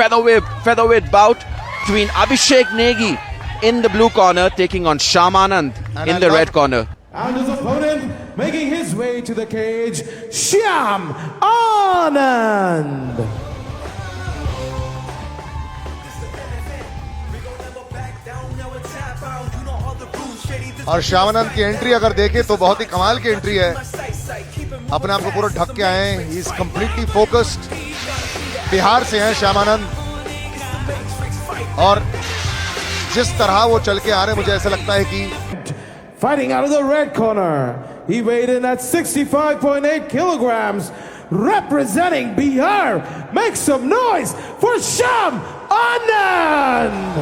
featherweight bout between Abhishek Negi in the blue corner taking on Sham Anand in the red corner. And his opponent making his way to the cage, Sham Anand. और श्याम आनंद की entry अगर देखें तो बहुत ही कमाल की entry है। अपने आप को पूरा ढक के आए हैं। He is completely focused. Bihar से हैं श्याम आनंद और जिस तरह वो चल के आ रहे हैं मुझे ऐसा लगता है कि Fighting out of the red corner, he weighed in at 65.8 kilograms, representing Bihar. Make some noise for Sham Anand.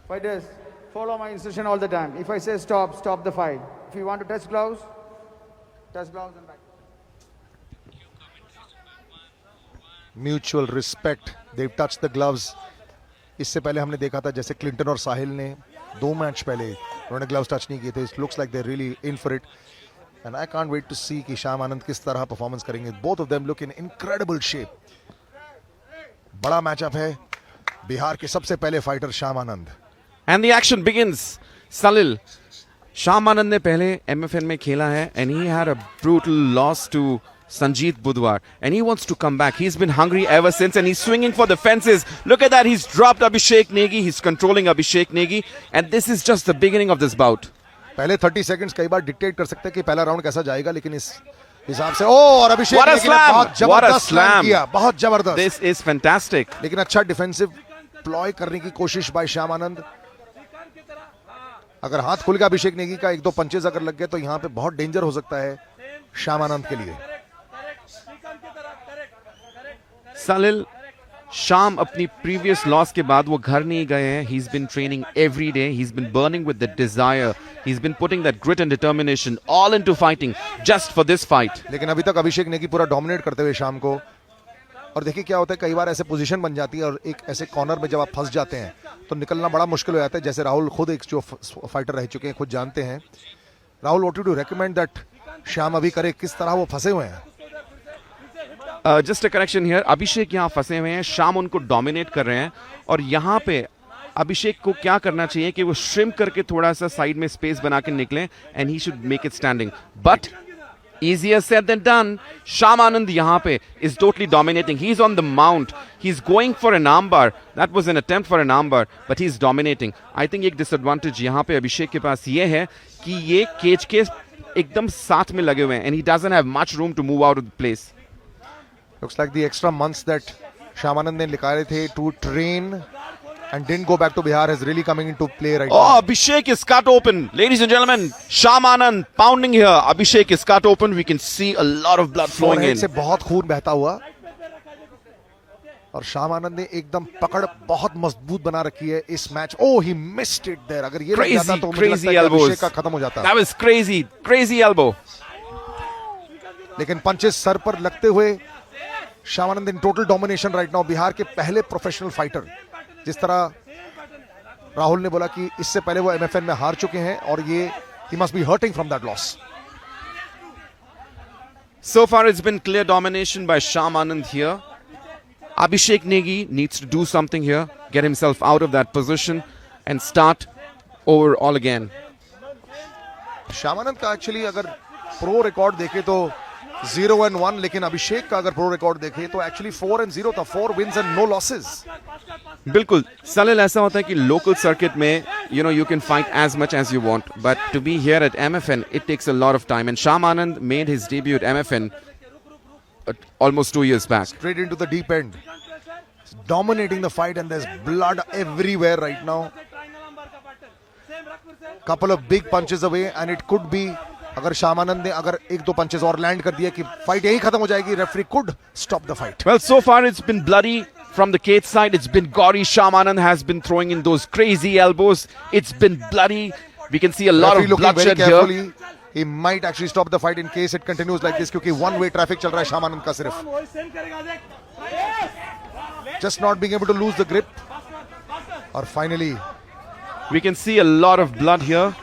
Fighters, follow my instruction all the time. If I say stop, stop the fight. If you want to touch gloves and back. Mutual respect, they touch the gloves. इससे पहले हमने देखा था जैसे Clinton और साहिल ने 2 match पहले उन्होंने ग्लव्स टच नहीं किए थे। It looks like they really in for it and I can't wait to see कि श्याम आनंद किस तरह परफॉर्मेंस करेंगे। Both of them look in incredible shape. बड़ा मैचअप है बिहार के सबसे पहले fighter Shyam Anand. And the action begins. Salil, Sham Anand ने पहले MFN में खेला है and he had a brutal loss to Sanjeet Budwar and he wants to come back. He's been hungry ever since and he's swinging for the fences. Look at that, he's dropped Abhishek Negi. He's controlling Abhishek Negi and this is just the beginning of this bout. पहले 30 seconds कई बार dictate कर सकते हैं कि पहला round कैसा जाएगा, लेकिन इस हिसाब से और अभिषेक नेगी ने बहुत जबरदस्त स्लैम किया, बहुत जबरदस्त। This is fantastic. लेकिन अच्छा डिफेंसिव प्लॉय करने की कोशिश बाय श्याम आनंद। अगर हाथ खुल गया अभिषेक नेगी का, 1-2 पंचेज अगर लग गए तो यहाँ पे बहुत डेंजर हो सकता है श्याम आनंद के लिए। Salil, Sham अपनी previous loss के बाद वो घर नहीं गए हैं. He's been training every day. He's been burning with the desire. He's been putting that grit and determination all into fighting just for this fight. लेकिन अभी तक अभिषेक नेगी पूरा डोमिनेट करते हुए शाम को। और देखिए क्या होता है, कई बार ऐसे पोजीशन बन जाती है और एक ऐसे कॉर्नर में जब आप फंस जाते हैं तो निकलना बड़ा मुश्किल हो जाता है। जैसे राहुल खुद एक जो फाइटर रह चुके हैं खुद जानते हैं। Rahul, what do you recommend that Shyam अभी करे, किस तरह वो फंसे हुए हैं? जस्ट अ करेक्शन हियर, अभिषेक यहाँ फंसे हुए हैं, शाम उनको डोमिनेट कर रहे हैं और यहाँ पे अभिषेक को क्या करना चाहिए कि वो श्रिम्प करके थोड़ा सा साइड में स्पेस बना के निकले and he should make it standing, but easier said than done. Sham Anand यहाँ पे is totally dominating. He's on the mount. He's going for an armbar. That was an attempt for an armbar, but he's dominating. I think एक disadvantage यहाँ पे अभिषेक के पास ये है कि ये केज के एकदम साथ में लगे हुए हैं and he doesn't have much room to move out of the place. Looks like the extra months that Sham Anand ने निकाले थे to train and didn't go back to Bihar is really coming into play right now. Oh, Abhishek is cut open. Ladies and gentlemen, Sham Anand pounding here. Abhishek is cut open. We can see a lot of blood flowing in. से बहुत खून बहता हुआ और श्याम आनंद ने एकदम पकड़ बहुत मजबूत बना रखी है इस match. Oh, he missed it there. अगर ये लग जाता तो मुझे लगता है कि अभिषेक का खत्म हो जाता। That was crazy elbow. लेकिन पंचेस सर पर लगते हुए Shyam Anand in total domination right now. Bihar के पहले प्रोफेशनल फाइटर, जिस तरह राहुल ने बोला कि इससे पहले वो एमएफएन में हार चुके हैं और ये he must be hurting from that loss. So far it's been clear domination by Sham Anand here. Abhishek Negi needs to do something here, get himself out of that position and start over all again. Shyam Anand का actually अगर pro record देखे तो 0-1, लेकिन अभिषेक का अगर pro record देखे तो actually 4-0 था, 4 wins and no losses. बिल्कुल सलिल, ऐसा होता है कि लोकल सर्किट में you can fight as much as you want, but to be here at MFN it takes a lot of time, and Sham Anand made his debut at MFN almost 2 years back. Straight into the deep end, dominating the fight, and there's blood everywhere right now. Couple of big punches away and it could be, अगर श्याम आनंद ने अगर 1-2 punches और land कर दिया कि fight यही खत्म हो जाएगी, referee could stop the fight. Well, so far it's been bloody from the cage side. It's been gory. Sham Anand has been throwing in those crazy elbows. It's been bloody. We can see a lot of bloodshed here. He might actually stop the fight in case it continues like this, क्योंकि one way traffic चल रहा है श्याम आनंद का सिर्फ. Just not being able to lose the grip. और finally we can see a lot of blood here.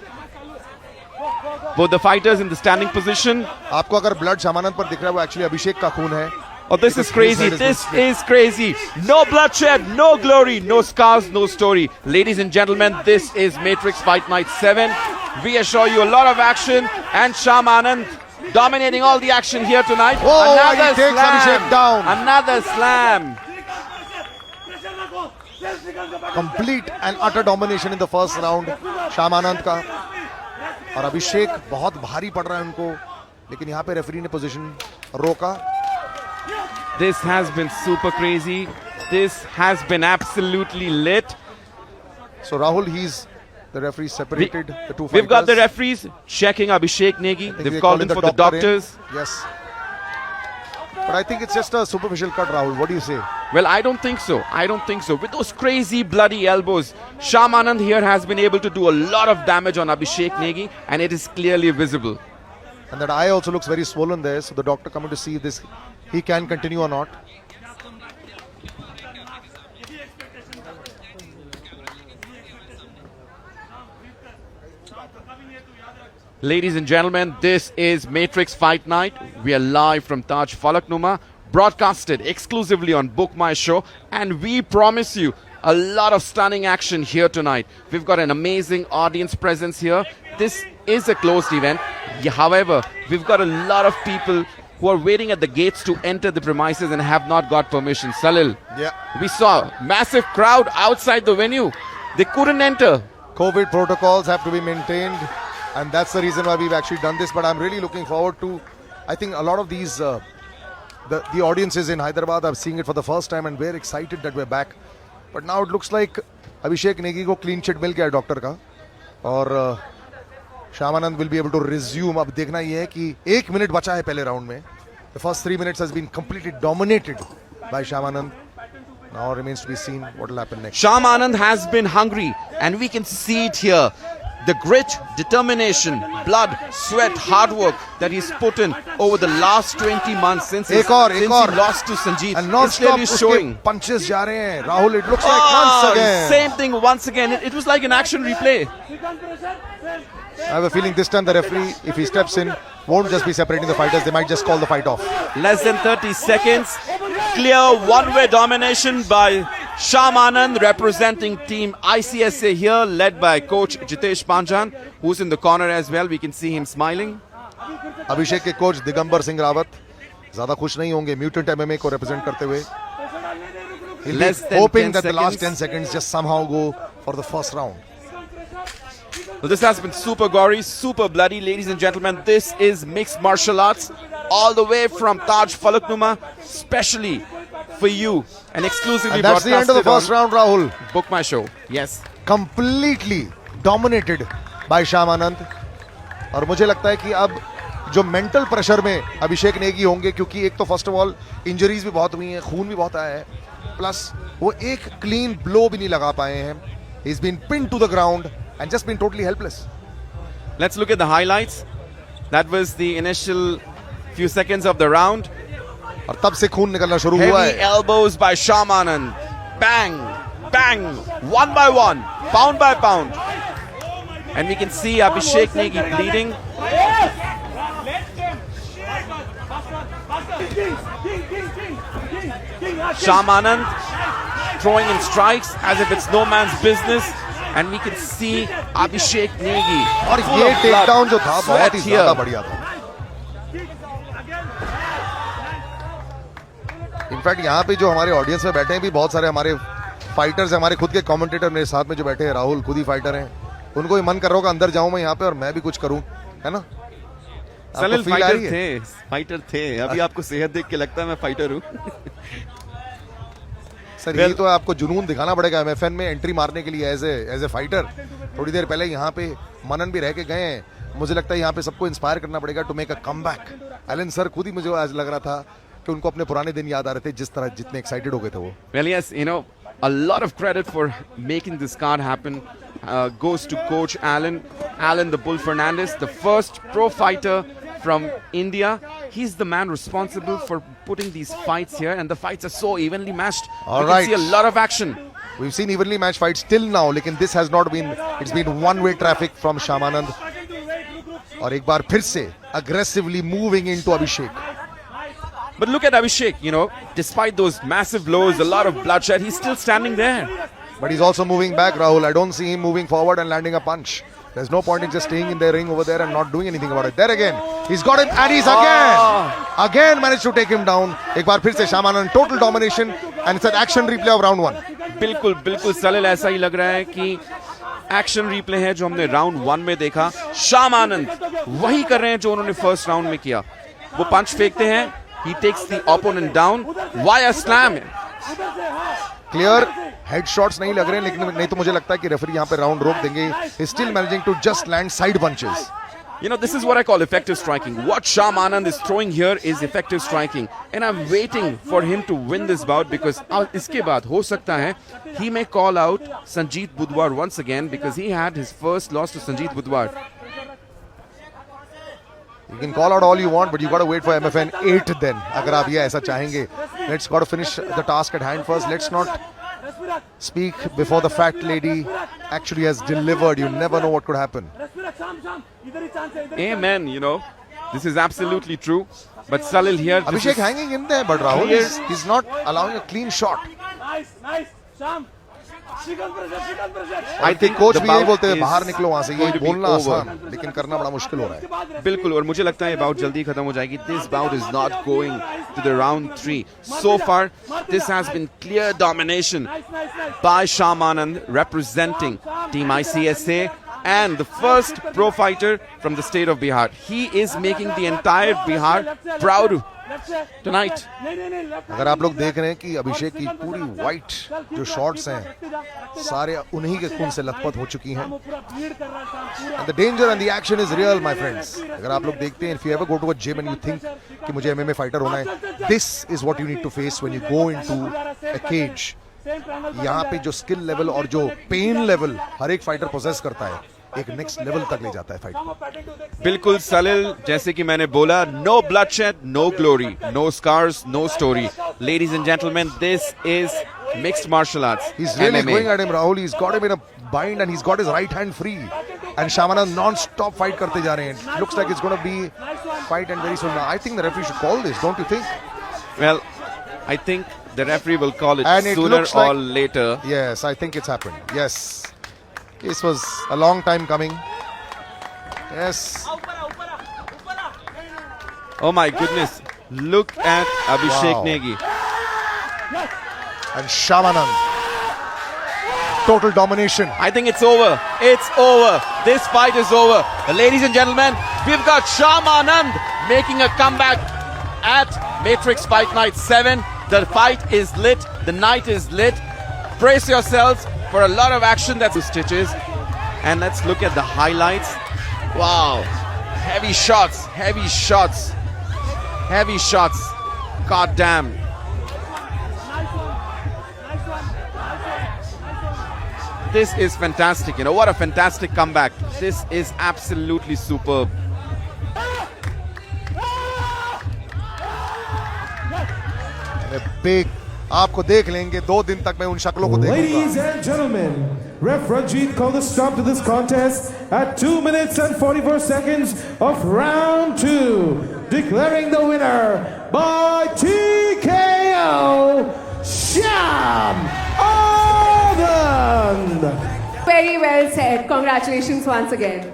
Both the fighters in the standing position. आपको अगर blood शामानंद पर दिख रहा है वो एक्चुअली अभिषेक का खून है. Oh, this is Because crazy. his head This has been is crazy. No bloodshed, no glory, no scars, no story. Ladies and gentlemen, this is Matrix Fight Night 7. We assure you a lot of action, and Sham Anand dominating all the action here tonight. Oh, Another he takes Abhishek down. Another slam. Complete and utter domination in the first round Shyam Anand का. और अभिषेक बहुत भारी पड़ रहा है उनको, लेकिन यहाँ पे रेफरी ने पोजीशन रोका. This has been super crazy. This has been absolutely lit. So Rahul, the referee separated the two fighters. We've got the referees checking Abhishek Negi. I think They've they called called in in for the doctor in. doctors. Yes. But I think it's just a superficial cut, Rahul. What do you say? Well, I don't think so. I don't think so. With those crazy bloody elbows, Sham Anand here has been able to do a lot of damage on Abhishek Negi, and it is clearly visible. And that eye also looks very swollen there. So the doctor coming to see if this, he can continue or not. Ladies and gentlemen, this is Matrix Fight Night. We are live from Taj Falaknuma, broadcasted exclusively on Book My Show, and we promise you a lot of stunning action here tonight. We've got an amazing audience presence here. This is a closed event. However, we've got a lot of people who are waiting at the gates to enter the premises and have not got permission. Salil, Yeah. we saw a massive crowd outside the venue. They couldn't enter. COVID protocols have to be maintained, and that's the reason why we've actually done this. But I'm really looking forward to, I think a lot of these, the audiences in Hyderabad are seeing it for the first time, and we're excited that we're back. But now it looks like Abhishek Negi को clean sheet मिल गया है doctor का, और श्याम आनंद will be able to resume. अब देखना ये है कि 1 मिनट बचा है पहले राउंड में. The first 3 minutes has been completely dominated by Sham Anand. Now remains to be seen what will happen next. Sham Anand has been hungry, and we can see it here. The grit, determination, blood, sweat, hard work that he's put in over the last 20 months since he lost to Sanjeev. And It's non-stop clearly showing. उसके punches जा रहे हैं. Rahul, it looks like once again. Same thing once again. It was like an action replay. I have a feeling this time the referee, if he steps in, won't just be separating the fighters. They might just call the fight off. Less than 30 seconds. Clear one-way domination by Sham Anand, representing team ICSA here, led by coach Jitesh Panjan, who's in the corner as well. We can see him smiling. अभिषेक के coach Digambar Singh Rawat ज्यादा खुश नहीं होंगे mutant MMA को represent करते हुए. He'll be Less than hoping 10 that the last seconds. 10 seconds just somehow go for the first round. Well, this has been super gory, super bloody. Ladies and gentlemen, this is mixed martial arts all the way from Taj Falaknuma, specially for you and exclusively And that's the end of the broadcasted first round, Rahul. on Book My Show. Yes. Completely dominated by Sham Anand. और मुझे लगता है कि अब जो mental pressure में अभिषेक नेगी होंगे, क्योंकि एक तो फर्स्ट ऑफ ऑल इंजरीज भी बहुत हुई हैं, खून भी बहुत आया है, प्लस वो एक क्लीन ब्लो भी नहीं लगा पाए हैं. He is been pinned to the ground and just been totally helpless. Let's look at the highlights. That was the initial few seconds of the round. और तब से खून निकलना शुरू हुआ Heavy है. elbows by Sham Anand. Bang, bang, one by one, pound by pound. And we can see Abhishek Negi bleeding. Sham Anand throwing in strikes as if it's no man's business. And we can see Abhishek Negi. और full ये of take blood, down जो था बहुत ही sweat ज्यादा here. बढ़िया था. In fact यहाँ पे जो हमारे ऑडियंस में बैठे हैं भी बहुत सारे हमारे फाइटर्स हैं, हमारे खुद के कमेंटेटर मेरे साथ में जो बैठे हैं, राहुल खुद ही फाइटर हैं. उनको भी मन कर रहा होगा अंदर जाऊं मैं यहाँ पे और मैं भी कुछ करूं, है ना? आपको सलिल feel आ रही है? फाइटर थे. अभी आपको सेहत देख के लगता है मैं फाइटर हूँ. सर यही तो आपको जुनून दिखाना पड़ेगा एमएफएन में एंट्री मारने के लिए एज ए फाइटर. थोड़ी देर पहले यहाँ पे मनन भी रह के गए हैं. मुझे लगता है यहाँ पे सबको इंस्पायर करना पड़ेगा to make a comeback. Elon sir खुद ही मुझे आज लग रहा था कि उनको अपने पुराने दिन याद आ रहे थे, जिस तरह जितने एक्साइटेड हो गए थे वो. Well, yes, you know, a lot of credit for making this card happen goes to Coach Alan the Bull Fernandez, the first pro fighter from India. He's the man responsible for putting these fights here, and the fights are so evenly matched. All you right. can see a lot of action. We've seen evenly matched fights till now, लेकिन this has not been, it's been one-way traffic from Sham Anand. और एक बार फिर से aggressively moving into Abhishek. But look at Abhishek, you know, despite those massive blows, a lot of bloodshed, he's still standing there. But he's also moving back, Rahul. I don't see him moving forward and landing a punch. There's no point in just staying in the ring over there and not doing anything about it. There again, he's got him and he's again managed to take him down. एक बार फिर से Sham Anand, total domination, and it's an action replay of round 1. बिल्कुल बिल्कुल सलिल, ऐसा ही लग रहा है कि एक्शन रिप्ले है जो हमने राउंड 1 में देखा. शाम आनंद वही कर रहे हैं जो उन्होंने फर्स्ट राउंड में किया. वो पंच फेंकते हैं, he takes the opponent down via slam. Clear head shots नहीं लग रहे, लेकिन नहीं तो मुझे लगता है कि रेफरी यहाँ पे राउंड रोक देंगे. He still managing to just land side punches. You know, this is what I call effective striking. What Sham Anand is throwing here is effective striking. And I'm waiting for him to win this bout because iske baad ho sakta hai he may call out Sanjeet Budwar once again because he had his first loss to Sanjeet Budwar. You can call out all you want, but you got to wait for MFN 8 then. अगर आप ये ऐसा चाहेंगे. Let's got to finish the task at hand first. Let's not speak before the fat lady actually has delivered. You never know what could happen. Amen, you know. This is absolutely true. But Salil here... Abhishek hanging in there, but Rahul he's not allowing a clean shot. I think coach the भी यही bout बोलते हैं is बाहर निकलो वहां से. ये going to be बोलना over. आसान, लेकिन करना बड़ा मुश्किल हो रहा है. बिल्कुल, और मुझे लगता है ये बाउट जल्दी खत्म हो जाएगी. This bout is not going to the round 3. So far, this has been clear domination by Sham Anand representing Team ICSA and the first pro fighter from the state of Bihar. He is making the entire Bihar proud tonight. अगर आप लोग देख रहे हैं कि अभिषेक की पूरी white जो शॉट्स हैं सारे उन्हीं के खून से लथपथ हो चुकी हैं. And the danger and the action is real, my friends. अगर आप लोग देखते हैं, if you ever go to a gym and you think कि मुझे MMA फाइटर होना है, this is what you need to face when you go into a cage. यहाँ पे जो स्किल लेवल और जो पेन लेवल हर एक फाइटर पोजेस करता है, एक नेक्स्ट लेवल तक ले जाता है फाइट. बिल्कुल सलिल, जैसे कि मैंने बोला, no bloodshed, no glory, no scars, no story. Ladies and gentlemen, this is mixed martial arts. He's really MMA. going at him, Rahul. He's got him in a bind and he's got his right hand free. And Sham Anand non-stop fight करते जा रहे हैं. Looks like it's going to be fight and very soon. I think the referee should call this, don't you think? Well, I think the referee will call it And it sooner looks like- or later. Yes, I think it's happened. Yes. This was a long time coming. Yes. Oh my goodness. Look at Abhishek Wow. Negi. And Sham Anand. Total domination. I think it's over. It's over. This fight is over. Ladies and gentlemen, we've got Sham Anand making a comeback at Matrix Fight Night 7. The fight is lit. The night is lit. Brace yourselves for a lot of action. That's the stitches. And let's look at the highlights. Wow. Heavy shots. Heavy shots. Heavy shots. God damn. This is fantastic. You know, what a fantastic comeback. This is absolutely superb. Big. आपको देख लेंगे 2 दिन तक मैं उन शक्लों को देखूंगा. Ladies and gentlemen, Ref Ranjit called a stop to this contest at 2 minutes and 44 seconds of round 2, declaring the winner by TKO, Sham Anand. Very well said. Congratulations once again.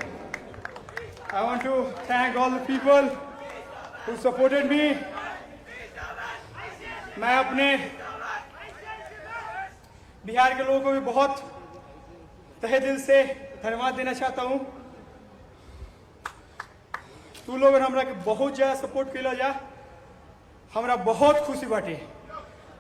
I want to thank all the people who supported me. मैं अपने बिहार के लोगों को भी बहुत तहे दिल से धन्यवाद देना चाहता हूँ. तू लोग हमरा के बहुत ज़्यादा सपोर्ट किया जा, हमरा बहुत खुशी बाटे.